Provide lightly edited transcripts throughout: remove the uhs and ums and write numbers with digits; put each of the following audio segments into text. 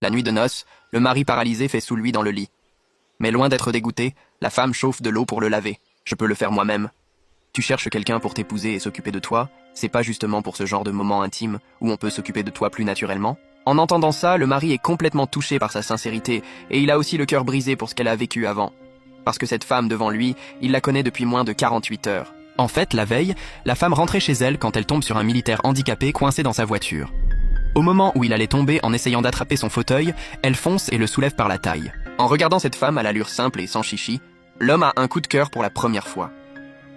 La nuit de noces, le mari paralysé fait sous lui dans le lit. Mais loin d'être dégoûtée, la femme chauffe de l'eau pour le laver. Je peux le faire moi-même. Tu cherches quelqu'un pour t'épouser et s'occuper de toi, c'est pas justement pour ce genre de moment intime où on peut s'occuper de toi plus naturellement? En entendant ça, le mari est complètement touché par sa sincérité et il a aussi le cœur brisé pour ce qu'elle a vécu avant. Parce que cette femme devant lui, il la connaît depuis moins de 48 heures. En fait, la veille, la femme rentrait chez elle quand elle tombe sur un militaire handicapé coincé dans sa voiture. Au moment où il allait tomber en essayant d'attraper son fauteuil, elle fonce et le soulève par la taille. En regardant cette femme à l'allure simple et sans chichi, l'homme a un coup de cœur pour la première fois.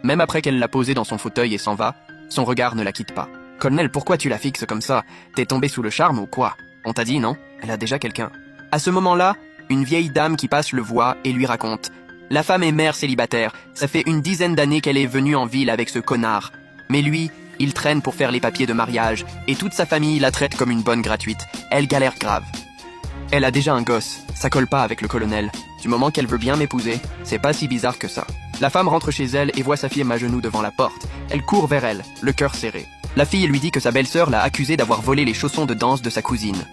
Même après qu'elle l'a posée dans son fauteuil et s'en va, son regard ne la quitte pas. « Colonel, pourquoi tu la fixes comme ça? T'es tombé sous le charme ou quoi? On t'a dit, non? Elle a déjà quelqu'un. » À ce moment-là, une vieille dame qui passe le voit et lui raconte. La femme est mère célibataire, ça fait une dizaine d'années qu'elle est venue en ville avec ce connard. Mais lui, il traîne pour faire les papiers de mariage, et toute sa famille la traite comme une bonne gratuite. Elle galère grave. Elle a déjà un gosse, ça colle pas avec le colonel. Du moment qu'elle veut bien m'épouser, c'est pas si bizarre que ça. La femme rentre chez elle et voit sa fille à genoux devant la porte. Elle court vers elle, le cœur serré. La fille lui dit que sa belle-sœur l'a accusée d'avoir volé les chaussons de danse de sa cousine.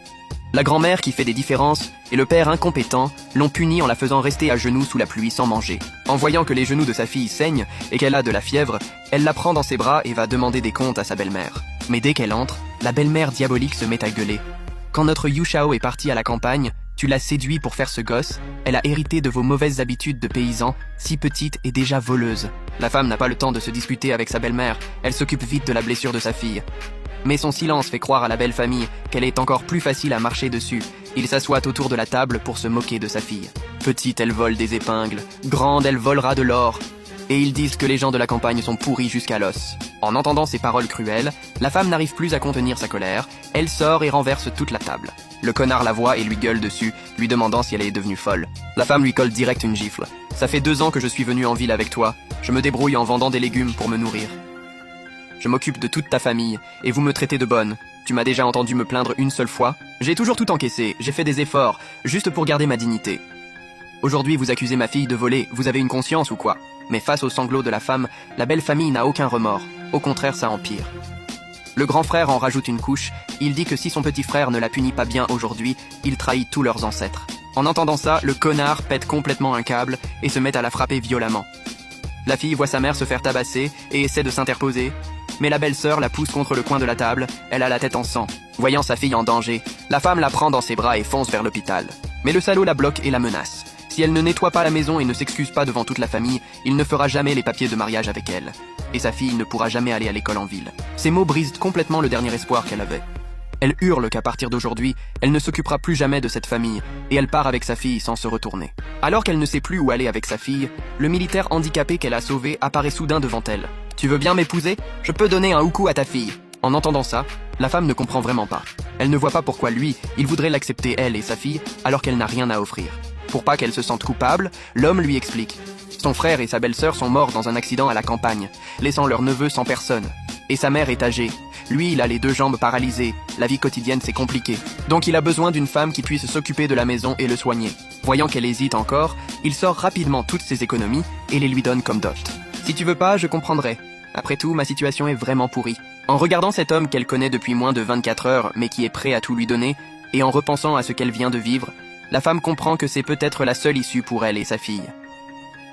La grand-mère qui fait des différences et le père incompétent l'ont punie en la faisant rester à genoux sous la pluie sans manger. En voyant que les genoux de sa fille saignent et qu'elle a de la fièvre, elle la prend dans ses bras et va demander des comptes à sa belle-mère. Mais dès qu'elle entre, la belle-mère diabolique se met à gueuler. Quand notre Yu Shao est parti à la campagne, tu l'as séduit pour faire ce gosse, elle a hérité de vos mauvaises habitudes de paysan, si petite et déjà voleuse. La femme n'a pas le temps de se disputer avec sa belle-mère, elle s'occupe vite de la blessure de sa fille. Mais son silence fait croire à la belle famille qu'elle est encore plus facile à marcher dessus. Ils s'assoient autour de la table pour se moquer de sa fille. Petite, elle vole des épingles. Grande, elle volera de l'or. Et ils disent que les gens de la campagne sont pourris jusqu'à l'os. En entendant ces paroles cruelles, la femme n'arrive plus à contenir sa colère. Elle sort et renverse toute la table. Le connard la voit et lui gueule dessus, lui demandant si elle est devenue folle. La femme lui colle direct une gifle. Ça fait 2 ans que je suis venue en ville avec toi. Je me débrouille en vendant des légumes pour me nourrir. Je m'occupe de toute ta famille, et vous me traitez de bonne. Tu m'as déjà entendu me plaindre une seule fois. J'ai toujours tout encaissé, j'ai fait des efforts, juste pour garder ma dignité. Aujourd'hui, vous accusez ma fille de voler, vous avez une conscience ou quoi? Mais face aux sanglots de la femme, la belle famille n'a aucun remords. Au contraire, ça empire. Le grand frère en rajoute une couche, il dit que si son petit frère ne la punit pas bien aujourd'hui, il trahit tous leurs ancêtres. En entendant ça, le connard pète complètement un câble et se met à la frapper violemment. La fille voit sa mère se faire tabasser et essaie de s'interposer, mais la belle-sœur la pousse contre le coin de la table, elle a la tête en sang. Voyant sa fille en danger, la femme la prend dans ses bras et fonce vers l'hôpital. Mais le salaud la bloque et la menace. Si elle ne nettoie pas la maison et ne s'excuse pas devant toute la famille, il ne fera jamais les papiers de mariage avec elle. Et sa fille ne pourra jamais aller à l'école en ville. Ces mots brisent complètement le dernier espoir qu'elle avait. Elle hurle qu'à partir d'aujourd'hui, elle ne s'occupera plus jamais de cette famille, et elle part avec sa fille sans se retourner. Alors qu'elle ne sait plus où aller avec sa fille, le militaire handicapé qu'elle a sauvé apparaît soudain devant elle. « Tu veux bien m'épouser? Je peux donner un houkou à ta fille. » En entendant ça, la femme ne comprend vraiment pas. Elle ne voit pas pourquoi lui, il voudrait l'accepter elle et sa fille, alors qu'elle n'a rien à offrir. Pour pas qu'elle se sente coupable, l'homme lui explique. Son frère et sa belle-sœur sont morts dans un accident à la campagne, laissant leur neveu sans personne. Et sa mère est âgée. Lui, il a les 2 jambes paralysées. La vie quotidienne, c'est compliqué. Donc il a besoin d'une femme qui puisse s'occuper de la maison et le soigner. Voyant qu'elle hésite encore, il sort rapidement toutes ses économies et les lui donne comme dot. Si tu veux pas, je comprendrai. Après tout, ma situation est vraiment pourrie. En regardant cet homme qu'elle connaît depuis moins de 24 heures, mais qui est prêt à tout lui donner, et en repensant à ce qu'elle vient de vivre, la femme comprend que c'est peut-être la seule issue pour elle et sa fille.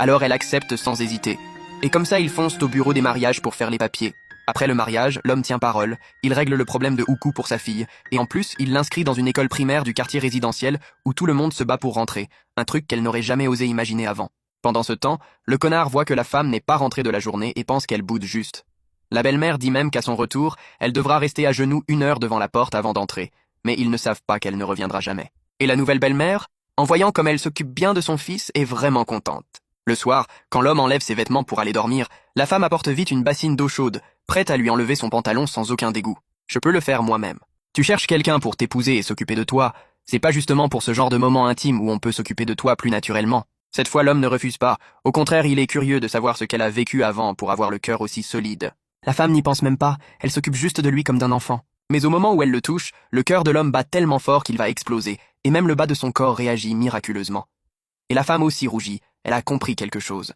Alors elle accepte sans hésiter. Et comme ça, ils foncent au bureau des mariages pour faire les papiers. Après le mariage, l'homme tient parole, il règle le problème de houkou pour sa fille, et en plus, il l'inscrit dans une école primaire du quartier résidentiel où tout le monde se bat pour rentrer, un truc qu'elle n'aurait jamais osé imaginer avant. Pendant ce temps, le connard voit que la femme n'est pas rentrée de la journée et pense qu'elle boude juste. La belle-mère dit même qu'à son retour, elle devra rester à genoux 1 heure devant la porte avant d'entrer, mais ils ne savent pas qu'elle ne reviendra jamais. Et la nouvelle belle-mère, en voyant comme elle s'occupe bien de son fils, est vraiment contente. Le soir, quand l'homme enlève ses vêtements pour aller dormir, la femme apporte vite une bassine d'eau chaude, prête à lui enlever son pantalon sans aucun dégoût. Je peux le faire moi-même. Tu cherches quelqu'un pour t'épouser et s'occuper de toi, c'est pas justement pour ce genre de moment intime où on peut s'occuper de toi plus naturellement. Cette fois, l'homme ne refuse pas. Au contraire, il est curieux de savoir ce qu'elle a vécu avant pour avoir le cœur aussi solide. La femme n'y pense même pas, elle s'occupe juste de lui comme d'un enfant. Mais au moment où elle le touche, le cœur de l'homme bat tellement fort qu'il va exploser, et même le bas de son corps réagit miraculeusement. Et la femme aussi rougit, elle a compris quelque chose.